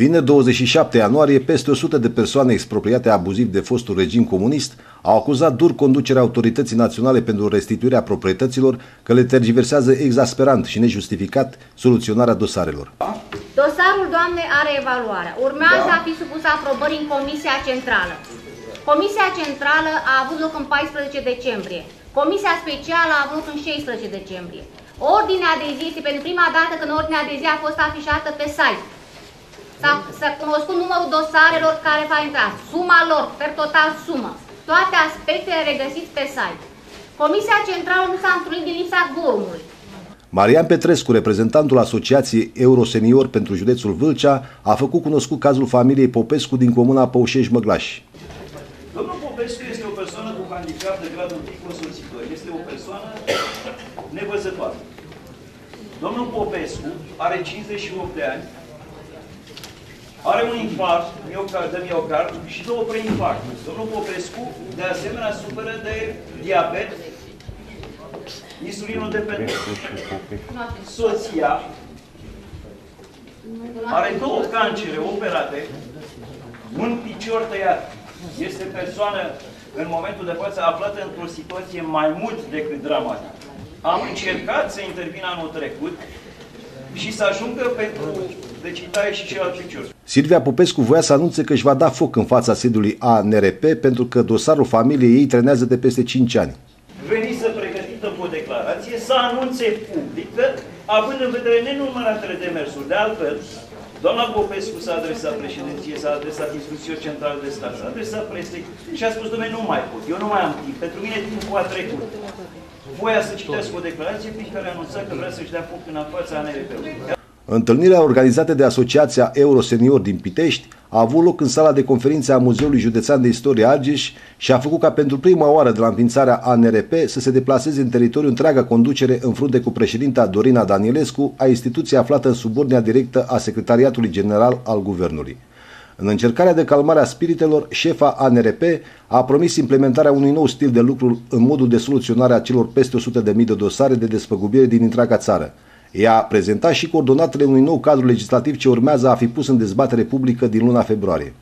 Vineri 27 ianuarie, peste 100 de persoane expropriate abuziv de fostul regim comunist au acuzat dur conducerea Autorității Naționale pentru restituirea proprietăților că le tergiversează exasperant și nejustificat soluționarea dosarelor. Dosarul doamnei are evaluarea. Urmează a fi supus aprobării în Comisia Centrală. Comisia Centrală a avut loc în 14 decembrie. Comisia Specială a avut loc în 16 decembrie. Ordinea de zi este pentru prima dată când ordinea de zi a fost afișată pe site. S-a cunoscut numărul dosarelor care va intra, suma lor, per total sumă. Toate aspectele regăsiți pe site. Comisia Centrală nu s-a întrunit din lipsa quorumului. Marian Petrescu, reprezentantul Asociației Eurosenior pentru județul Vâlcea, a făcut cunoscut cazul familiei Popescu din comuna Păușești-Măglaș. Domnul Popescu este o persoană cu handicap de gradul 1 consorțitor. Este o persoană nevăzătoare. Domnul Popescu are 58 de ani, are un infarct de miocard și 2 preinfarcturi. Domnul Popescu, de asemenea, suferă de diabet, insulinodependență. Soția are 2 cancere operate, un picior tăiat. Este persoană, în momentul de față, aflată într-o situație mai mult decât dramatică. Am încercat să intervin anul trecut și să ajungă pentru decitaie și celălalt picior. Silvia Popescu voia să anunțe că își va da foc în fața sediului ANRP pentru că dosarul familiei ei trenează de peste 5 ani. Veni să pregătită o declarație, să anunțe public că, având în vedere nenumăratele demersuri, de altfel, doamna Popescu s-a adresat președinției, s-a adresat instituțiilor centrale de stat, s-a adresat presei și a spus, dom'le, nu mai pot, eu nu mai am timp, pentru mine timpul a trecut. Voia să citească o declarație prin care anunța că vrea să-și dea foc în fața ANRP-ului. Întâlnirea organizată de Asociația Eurosenior din Pitești a avut loc în sala de conferințe a Muzeului Județean de Istorie Argeș și a făcut ca pentru prima oară de la înființarea ANRP să se deplaseze în teritoriu întreaga conducere în frunte cu președinta Dorina Danielescu, a instituției aflată în subordinea directă a Secretariatului General al Guvernului. În încercarea de calmare a spiritelor, șefa ANRP a promis implementarea unui nou stil de lucru în modul de soluționare a celor peste 100.000 de dosare de despăgubire din întreaga țară. Ea a prezentat și coordonatele unui nou cadru legislativ ce urmează a fi pus în dezbatere publică din luna februarie.